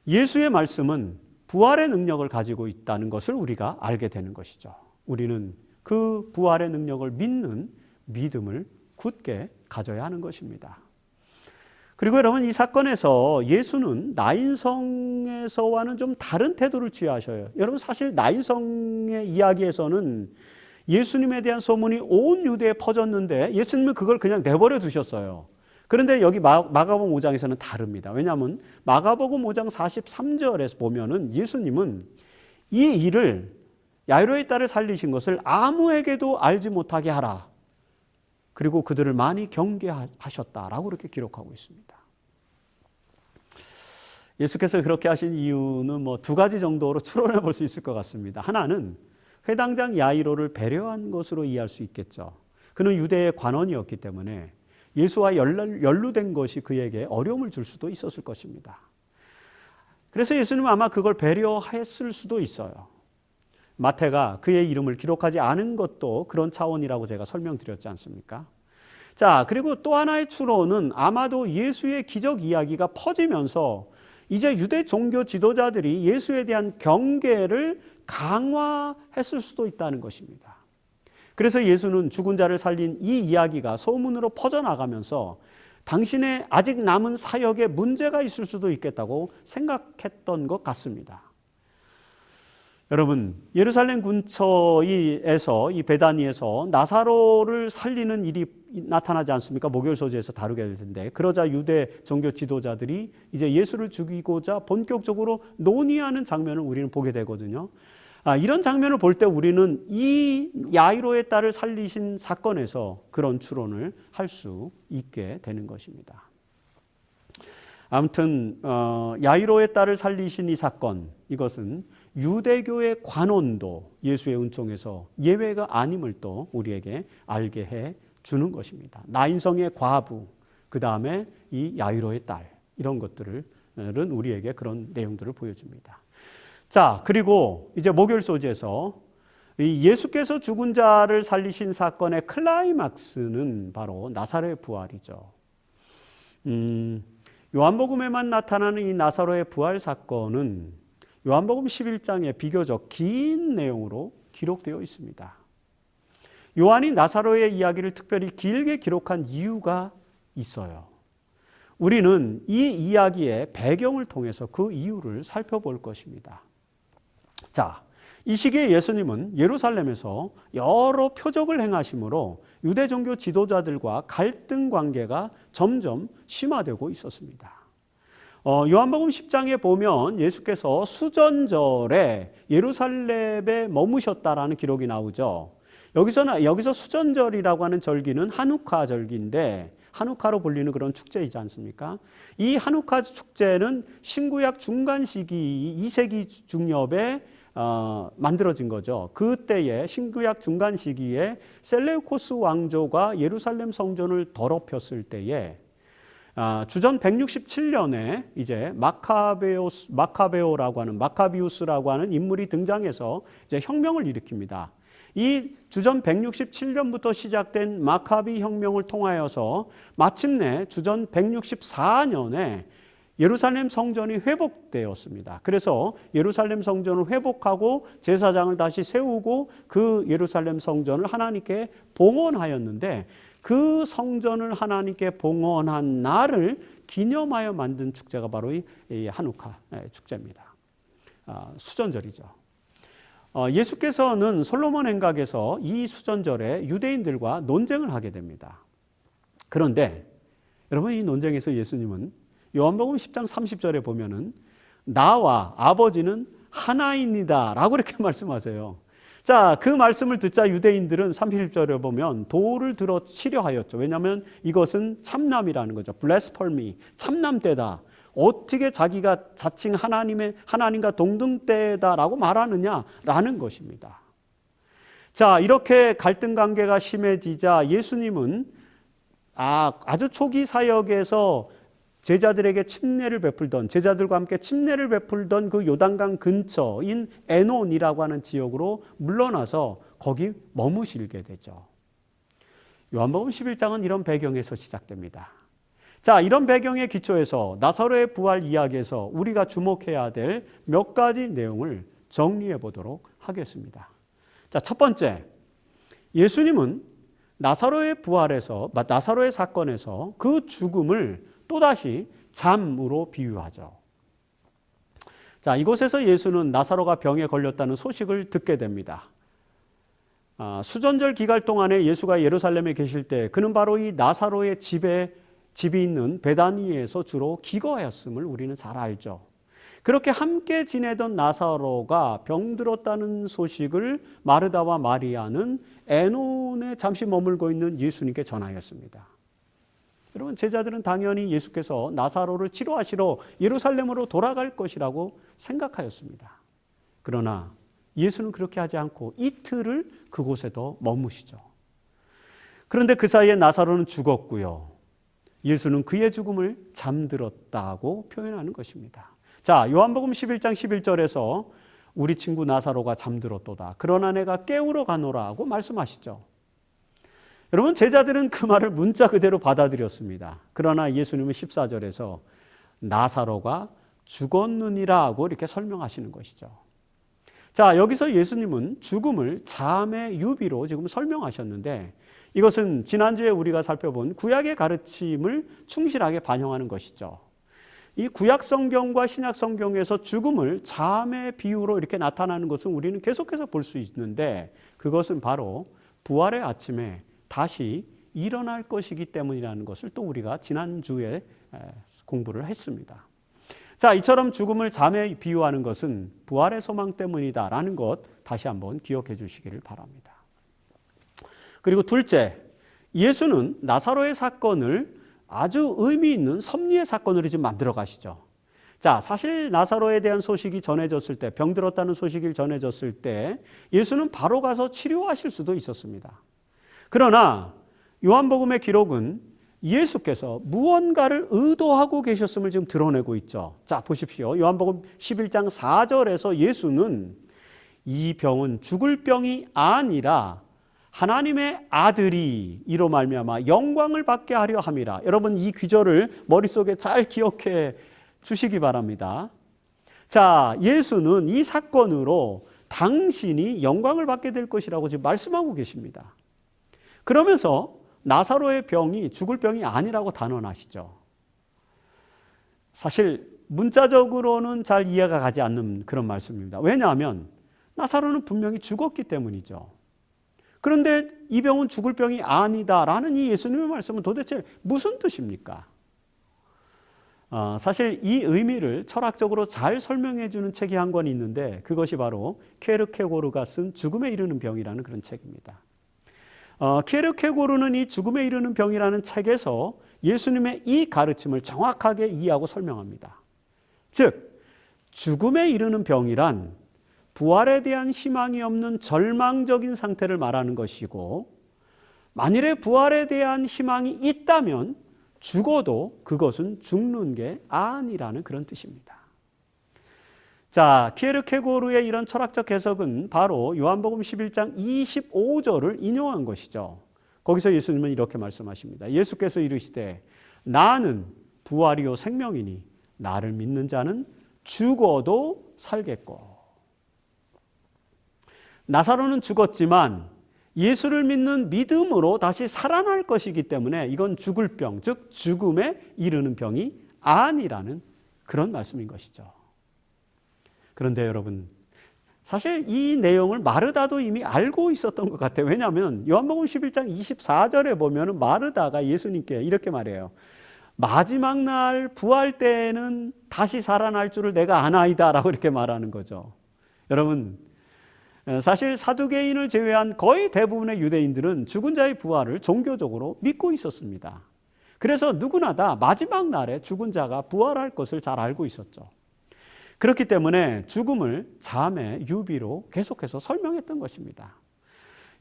예수의 말씀은 부활의 능력을 가지고 있다는 것을 우리가 알게 되는 것이죠. 우리는 그 부활의 능력을 믿는 믿음을 굳게 가져야 하는 것입니다. 그리고 여러분, 이 사건에서 예수는 나인성에서와는 좀 다른 태도를 취하셔요. 여러분, 사실 나인성의 이야기에서는 예수님에 대한 소문이 온 유대에 퍼졌는데 예수님은 그걸 그냥 내버려 두셨어요. 그런데 여기 마가복음 5장에서는 다릅니다. 왜냐하면 마가복음 5장 43절에서 보면은 예수님은 이 일을, 야이로의 딸을 살리신 것을 아무에게도 알지 못하게 하라. 그리고 그들을 많이 경계하셨다라고 그렇게 기록하고 있습니다. 예수께서 그렇게 하신 이유는 두 가지 정도로 추론해 볼 수 있을 것 같습니다. 하나는 회당장 야이로를 배려한 것으로 이해할 수 있겠죠. 그는 유대의 관원이었기 때문에 예수와 연루된 것이 그에게 어려움을 줄 수도 있었을 것입니다. 그래서 예수님은 아마 그걸 배려했을 수도 있어요. 마태가 그의 이름을 기록하지 않은 것도 그런 차원이라고 제가 설명드렸지 않습니까? 자, 그리고 또 하나의 추론은 아마도 예수의 기적 이야기가 퍼지면서 이제 유대 종교 지도자들이 예수에 대한 경계를 강화했을 수도 있다는 것입니다. 그래서 예수는 죽은 자를 살린 이 이야기가 소문으로 퍼져나가면서 당신의 아직 남은 사역에 문제가 있을 수도 있겠다고 생각했던 것 같습니다. 여러분, 예루살렘 근처에서 이 베다니에서 나사로를 살리는 일이 나타나지 않습니까? 목요일 소재에서 다루게 될 텐데, 그러자 유대 종교 지도자들이 이제 예수를 죽이고자 본격적으로 논의하는 장면을 우리는 보게 되거든요. 이런 장면을 볼 때 우리는 이 야이로의 딸을 살리신 사건에서 그런 추론을 할 수 있게 되는 것입니다. 아무튼 야이로의 딸을 살리신 이 사건, 이것은 유대교의 관원도 예수의 은총에서 예외가 아님을 또 우리에게 알게 해 주는 것입니다. 나인성의 과부, 그 다음에 이 야이로의 딸, 이런 것들은 우리에게 그런 내용들을 보여줍니다. 자, 그리고 이제 목요일 소재에서 예수께서 죽은 자를 살리신 사건의 클라이막스는 바로 나사로의 부활이죠. 요한복음에만 나타나는 이 나사로의 부활 사건은 요한복음 11장에 비교적 긴 내용으로 기록되어 있습니다. 요한이 나사로의 이야기를 특별히 길게 기록한 이유가 있어요. 우리는 이 이야기의 배경을 통해서 그 이유를 살펴볼 것입니다. 자, 이 시기에 예수님은 예루살렘에서 여러 표적을 행하심으로 유대 종교 지도자들과 갈등 관계가 점점 심화되고 있었습니다. 요한복음 10장에 보면 예수께서 수전절에 예루살렘에 머무셨다라는 기록이 나오죠. 여기서 수전절이라고 하는 절기는 한우카 절기인데, 한우카로 불리는 그런 축제이지 않습니까? 이 한우카 축제는 신구약 중간 시기 2세기 중엽에 만들어진 거죠. 그때에 신구약 중간 시기에 셀레우코스 왕조가 예루살렘 성전을 더럽혔을 때에 주전 167년에 이제 마카베오라고 하는 마카비우스라고 하는 인물이 등장해서 이제 혁명을 일으킵니다. 이 주전 167년부터 시작된 마카비 혁명을 통하여서 마침내 주전 164년에 예루살렘 성전이 회복되었습니다. 그래서 예루살렘 성전을 회복하고 제사장을 다시 세우고 그 예루살렘 성전을 하나님께 봉헌하였는데, 그 성전을 하나님께 봉헌한 날을 기념하여 만든 축제가 바로 이 한우카 축제입니다. 수전절이죠. 예수께서는 솔로몬 행각에서 이 수전절에 유대인들과 논쟁을 하게 됩니다. 그런데 여러분, 이 논쟁에서 예수님은 요한복음 10장 30절에 보면은 나와 아버지는 하나입니다 라고 이렇게 말씀하세요. 자, 그 말씀을 듣자 유대인들은 30절에 보면 돌을 들어 치려 하였죠. 왜냐하면 이것은 참남이라는 거죠. 블레스펄미, 참남때다. 어떻게 자기가 자칭 하나님과 동등때다라고 말하느냐라는 것입니다. 자, 이렇게 갈등 관계가 심해지자 예수님은 아주 초기 사역에서 제자들에게 침례를 베풀던, 제자들과 함께 침례를 베풀던 그 요단강 근처인 에논이라고 하는 지역으로 물러나서 거기 머무시게 되죠. 요한복음 11장은 이런 배경에서 시작됩니다. 자, 이런 배경의 기초에서 나사로의 부활 이야기에서 우리가 주목해야 될 몇 가지 내용을 정리해 보도록 하겠습니다. 자, 첫 번째, 예수님은 나사로의 부활에서, 나사로의 사건에서 그 죽음을 또다시 잠으로 비유하죠. 자, 이곳에서 예수는 나사로가 병에 걸렸다는 소식을 듣게 됩니다. 수전절 기간 동안에 예수가 예루살렘에 계실 때 그는 바로 이 나사로의 집이 있는 베다니에서 주로 기거하였음을 우리는 잘 알죠. 그렇게 함께 지내던 나사로가 병들었다는 소식을 마르다와 마리아는 에논에 잠시 머물고 있는 예수님께 전하였습니다. 여러분, 제자들은 당연히 예수께서 나사로를 치료하시러 예루살렘으로 돌아갈 것이라고 생각하였습니다. 그러나 예수는 그렇게 하지 않고 이틀을 그곳에 더 머무시죠. 그런데 그 사이에 나사로는 죽었고요. 예수는 그의 죽음을 잠들었다고 표현하는 것입니다. 자, 요한복음 11장 11절에서 우리 친구 나사로가 잠들었도다. 그러나 내가 깨우러 가노라고 말씀하시죠. 여러분, 제자들은 그 말을 문자 그대로 받아들였습니다. 그러나 예수님은 14절에서 나사로가 죽었느니라고 이렇게 설명하시는 것이죠. 자, 여기서 예수님은 죽음을 잠의 유비로 지금 설명하셨는데 이것은 지난주에 우리가 살펴본 구약의 가르침을 충실하게 반영하는 것이죠. 이 구약 성경과 신약 성경에서 죽음을 잠의 비유로 이렇게 나타나는 것은 우리는 계속해서 볼 수 있는데 그것은 바로 부활의 아침에 다시 일어날 것이기 때문이라는 것을 또 우리가 지난주에 공부를 했습니다. 자, 이처럼 죽음을 잠에 비유하는 것은 부활의 소망 때문이다라는 것 다시 한번 기억해 주시기를 바랍니다. 그리고 둘째, 예수는 나사로의 사건을 아주 의미 있는 섭리의 사건으로 지금 만들어 가시죠. 자, 사실 나사로에 대한 소식이 전해졌을 때, 병들었다는 소식이 전해졌을 때 예수는 바로 가서 치료하실 수도 있었습니다. 그러나 요한복음의 기록은 예수께서 무언가를 의도하고 계셨음을 지금 드러내고 있죠. 자, 보십시오. 요한복음 11장 4절에서 예수는 이 병은 죽을 병이 아니라 하나님의 아들이 이로 말미암아 영광을 받게 하려 함이라. 여러분, 이 귀절을 머릿속에 잘 기억해 주시기 바랍니다. 자, 예수는 이 사건으로 당신이 영광을 받게 될 것이라고 지금 말씀하고 계십니다. 그러면서 나사로의 병이 죽을 병이 아니라고 단언하시죠. 사실 문자적으로는 잘 이해가 가지 않는 그런 말씀입니다. 왜냐하면 나사로는 분명히 죽었기 때문이죠. 그런데 이 병은 죽을 병이 아니다라는 이 예수님의 말씀은 도대체 무슨 뜻입니까? 사실 이 의미를 철학적으로 잘 설명해 주는 책이 한 권 있는데 그것이 바로 케르케고르가 쓴 죽음에 이르는 병이라는 그런 책입니다. 케르케고르는 이 죽음에 이르는 병이라는 책에서 예수님의 이 가르침을 정확하게 이해하고 설명합니다. 즉, 죽음에 이르는 병이란 부활에 대한 희망이 없는 절망적인 상태를 말하는 것이고 만일에 부활에 대한 희망이 있다면 죽어도 그것은 죽는 게 아니라는 그런 뜻입니다. 자, 키에르케고르의 이런 철학적 해석은 바로 요한복음 11장 25절을 인용한 것이죠. 거기서 예수님은 이렇게 말씀하십니다. 예수께서 이르시되 나는 부활이요 생명이니 나를 믿는 자는 죽어도 살겠고. 나사로는 죽었지만 예수를 믿는 믿음으로 다시 살아날 것이기 때문에 이건 죽을 병, 즉 죽음에 이르는 병이 아니라는 그런 말씀인 것이죠. 그런데 여러분, 사실 이 내용을 마르다도 이미 알고 있었던 것 같아요. 왜냐하면 요한복음 11장 24절에 보면 마르다가 예수님께 이렇게 말해요. 마지막 날 부활 때에는 다시 살아날 줄을 내가 아나이다 라고 이렇게 말하는 거죠. 여러분, 사실 사두개인을 제외한 거의 대부분의 유대인들은 죽은 자의 부활을 종교적으로 믿고 있었습니다. 그래서 누구나 다 마지막 날에 죽은 자가 부활할 것을 잘 알고 있었죠. 그렇기 때문에 죽음을 잠의 유비로 계속해서 설명했던 것입니다.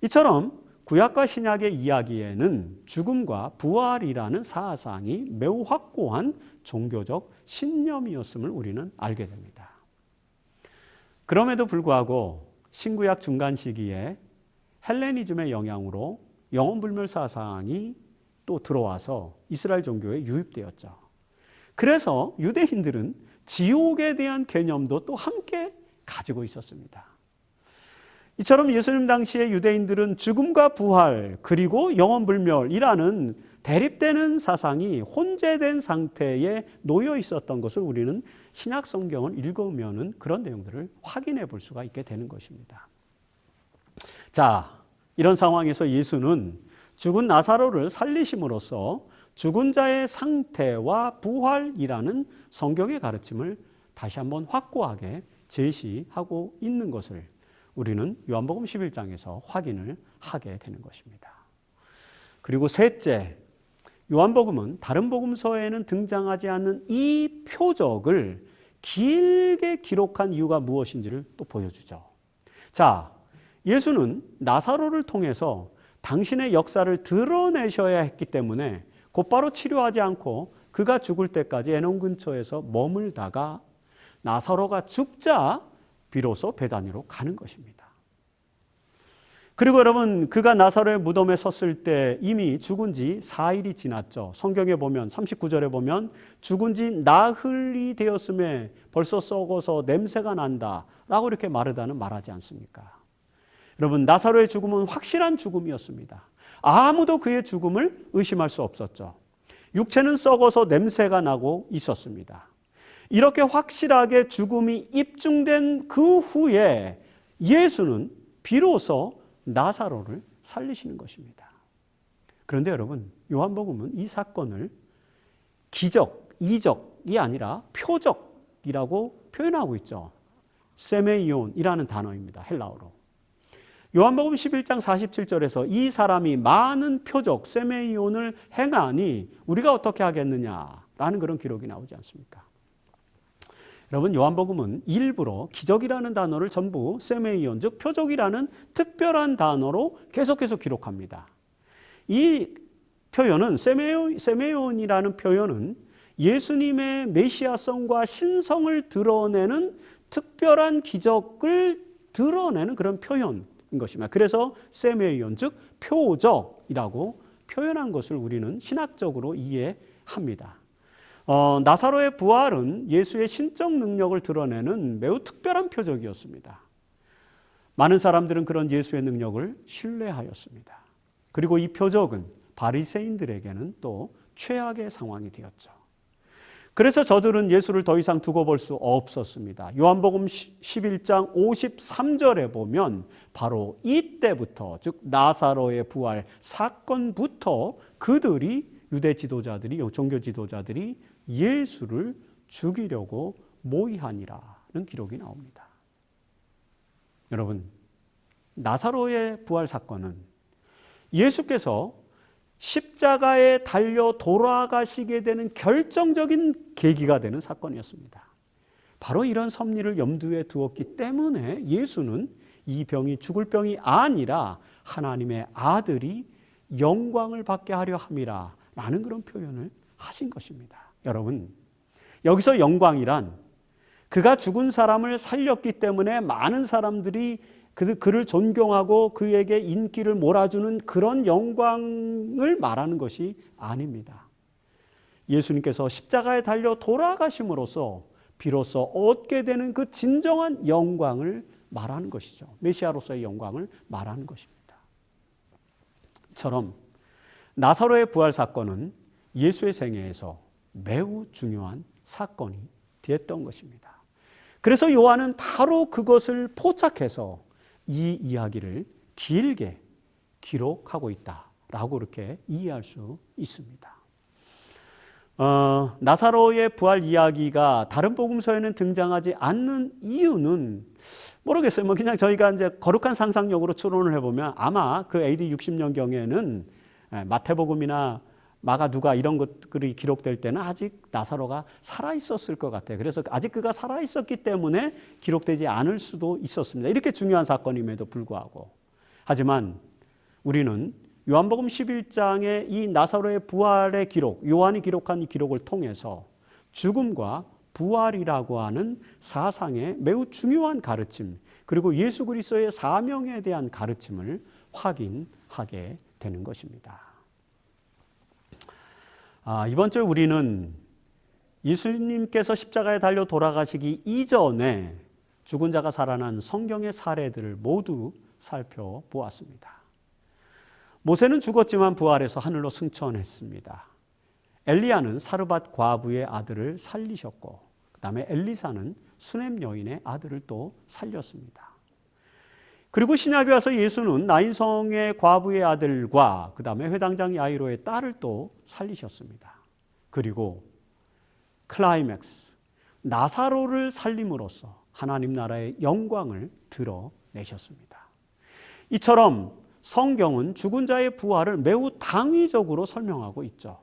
이처럼 구약과 신약의 이야기에는 죽음과 부활이라는 사상이 매우 확고한 종교적 신념이었음을 우리는 알게 됩니다. 그럼에도 불구하고 신구약 중간 시기에 헬레니즘의 영향으로 영혼불멸 사상이 또 들어와서 이스라엘 종교에 유입되었죠. 그래서 유대인들은 지옥에 대한 개념도 또 함께 가지고 있었습니다. 이처럼 예수님 당시의 유대인들은 죽음과 부활 그리고 영혼불멸이라는 대립되는 사상이 혼재된 상태에 놓여 있었던 것을 우리는 신약 성경을 읽으면 그런 내용들을 확인해 볼 수가 있게 되는 것입니다. 자, 이런 상황에서 예수는 죽은 나사로를 살리심으로써 죽은 자의 상태와 부활이라는 성경의 가르침을 다시 한번 확고하게 제시하고 있는 것을 우리는 요한복음 11장에서 확인을 하게 되는 것입니다. 그리고 셋째, 요한복음은 다른 복음서에는 등장하지 않는 이 표적을 길게 기록한 이유가 무엇인지를 또 보여주죠. 자, 예수는 나사로를 통해서 당신의 역사를 드러내셔야 했기 때문에 곧바로 치료하지 않고 그가 죽을 때까지 에논 근처에서 머물다가 나사로가 죽자 비로소 베다니로 가는 것입니다. 그리고 여러분, 그가 나사로의 무덤에 섰을 때 이미 죽은 지 4일이 지났죠. 성경에 보면 39절에 보면 죽은 지 나흘이 되었음에 벌써 썩어서 냄새가 난다 라고 이렇게 마르다는 말하지 않습니까? 여러분, 나사로의 죽음은 확실한 죽음이었습니다. 아무도 그의 죽음을 의심할 수 없었죠. 육체는 썩어서 냄새가 나고 있었습니다. 이렇게 확실하게 죽음이 입증된 그 후에 예수는 비로소 나사로를 살리시는 것입니다. 그런데 여러분, 요한복음은 이 사건을 기적, 이적이 아니라 표적이라고 표현하고 있죠. 세메이온이라는 단어입니다. 헬라어로. 요한복음 11장 47절에서 이 사람이 많은 표적, 세메이온을 행하니 우리가 어떻게 하겠느냐라는 그런 기록이 나오지 않습니까? 여러분, 요한복음은 일부러 기적이라는 단어를 전부 세메이온, 즉 표적이라는 특별한 단어로 계속해서 기록합니다. 이 표현은 세메이온이라는 표현은 예수님의 메시아성과 신성을 드러내는 특별한 기적을 드러내는 그런 표현인 것입니다. 그래서 세메이온, 즉 표적이라고 표현한 것을 우리는 신학적으로 이해합니다. 나사로의 부활은 예수의 신적 능력을 드러내는 매우 특별한 표적이었습니다. 많은 사람들은 그런 예수의 능력을 신뢰하였습니다. 그리고 이 표적은 바리새인들에게는 또 최악의 상황이 되었죠. 그래서 저들은 예수를 더 이상 두고 볼 수 없었습니다. 요한복음 11장 53절에 보면 바로 이때부터, 즉 나사로의 부활 사건부터 그들이 유대 지도자들이, 종교 지도자들이 예수를 죽이려고 모의하니라는 기록이 나옵니다. 여러분, 나사로의 부활 사건은 예수께서 십자가에 달려 돌아가시게 되는 결정적인 계기가 되는 사건이었습니다. 바로 이런 섭리를 염두에 두었기 때문에 예수는 이 병이 죽을 병이 아니라 하나님의 아들이 영광을 받게 하려 함이라 라는 그런 표현을 하신 것입니다. 여러분, 여기서 영광이란 그가 죽은 사람을 살렸기 때문에 많은 사람들이 그를 존경하고 그에게 인기를 몰아주는 그런 영광을 말하는 것이 아닙니다. 예수님께서 십자가에 달려 돌아가심으로써 비로소 얻게 되는 그 진정한 영광을 말하는 것이죠. 메시아로서의 영광을 말하는 것입니다. 이처럼 나사로의 부활 사건은 예수의 생애에서 매우 중요한 사건이 되었던 것입니다. 그래서 요한은 바로 그것을 포착해서 이 이야기를 길게 기록하고 있다라고 이렇게 이해할 수 있습니다. 나사로의 부활 이야기가 다른 복음서에는 등장하지 않는 이유는 모르겠어요. 그냥 저희가 이제 거룩한 상상력으로 추론을 해보면 아마 그 AD 60년경에는 마태복음이나 마가 누가 이런 것들이 기록될 때는 아직 나사로가 살아있었을 것 같아요. 그래서 아직 그가 살아있었기 때문에 기록되지 않을 수도 있었습니다. 이렇게 중요한 사건임에도 불구하고. 하지만 우리는 요한복음 11장의 이 나사로의 부활의 기록, 요한이 기록한 이 기록을 통해서 죽음과 부활이라고 하는 사상의 매우 중요한 가르침, 그리고 예수 그리스도의 사명에 대한 가르침을 확인하게 되는 것입니다. 이번 주에 우리는 예수님께서 십자가에 달려 돌아가시기 이전에 죽은 자가 살아난 성경의 사례들을 모두 살펴보았습니다. 모세는 죽었지만 부활해서 하늘로 승천했습니다. 엘리야는 사르밧 과부의 아들을 살리셨고, 그 다음에 엘리사는 수넴 여인의 아들을 또 살렸습니다. 그리고 신약에 와서 예수는 나인성의 과부의 아들과 그 다음에 회당장 야이로의 딸을 또 살리셨습니다. 그리고 클라이맥스, 나사로를 살림으로써 하나님 나라의 영광을 드러내셨습니다. 이처럼 성경은 죽은 자의 부활을 매우 당위적으로 설명하고 있죠.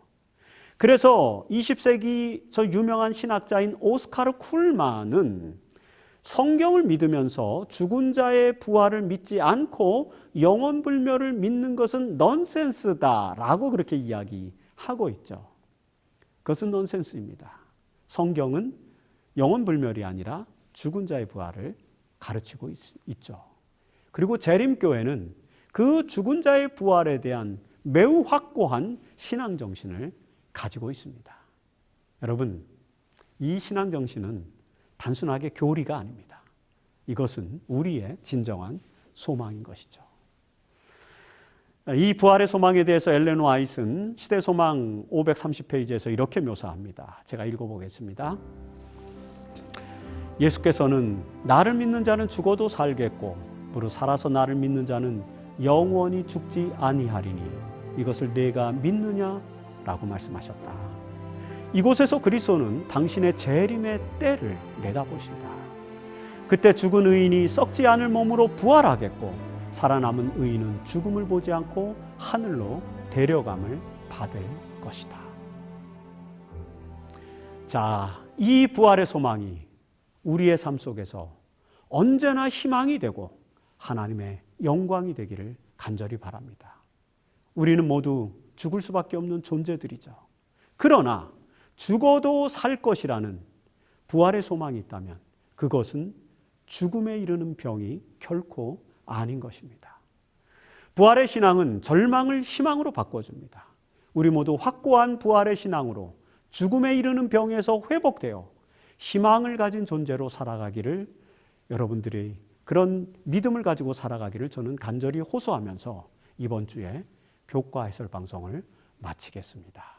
그래서 20세기 저 유명한 신학자인 오스카르 쿨만은 성경을 믿으면서 죽은 자의 부활을 믿지 않고 영원불멸을 믿는 것은 넌센스다라고 그렇게 이야기하고 있죠. 그것은 넌센스입니다. 성경은 영원불멸이 아니라 죽은 자의 부활을 가르치고 있죠. 그리고 재림교회는 그 죽은 자의 부활에 대한 매우 확고한 신앙정신을 가지고 있습니다. 여러분, 이 신앙정신은 단순하게 교리가 아닙니다. 이것은 우리의 진정한 소망인 것이죠. 이 부활의 소망에 대해서 엘렌 화이트는 시대소망 530페이지에서 이렇게 묘사합니다. 제가 읽어보겠습니다. 예수께서는 나를 믿는 자는 죽어도 살겠고 무릇 살아서 나를 믿는 자는 영원히 죽지 아니하리니 이것을 내가 믿느냐? 라고 말씀하셨다. 이곳에서 그리스도는 당신의 재림의 때를 내다보신다. 그때 죽은 의인이 썩지 않을 몸으로 부활하겠고 살아남은 의인은 죽음을 보지 않고 하늘로 데려감을 받을 것이다. 자, 이 부활의 소망이 우리의 삶 속에서 언제나 희망이 되고 하나님의 영광이 되기를 간절히 바랍니다. 우리는 모두 죽을 수밖에 없는 존재들이죠. 그러나 죽어도 살 것이라는 부활의 소망이 있다면 그것은 죽음에 이르는 병이 결코 아닌 것입니다. 부활의 신앙은 절망을 희망으로 바꿔줍니다. 우리 모두 확고한 부활의 신앙으로 죽음에 이르는 병에서 회복되어 희망을 가진 존재로 살아가기를, 여러분들이 그런 믿음을 가지고 살아가기를 저는 간절히 호소하면서 이번 주에 교과 해설 방송을 마치겠습니다.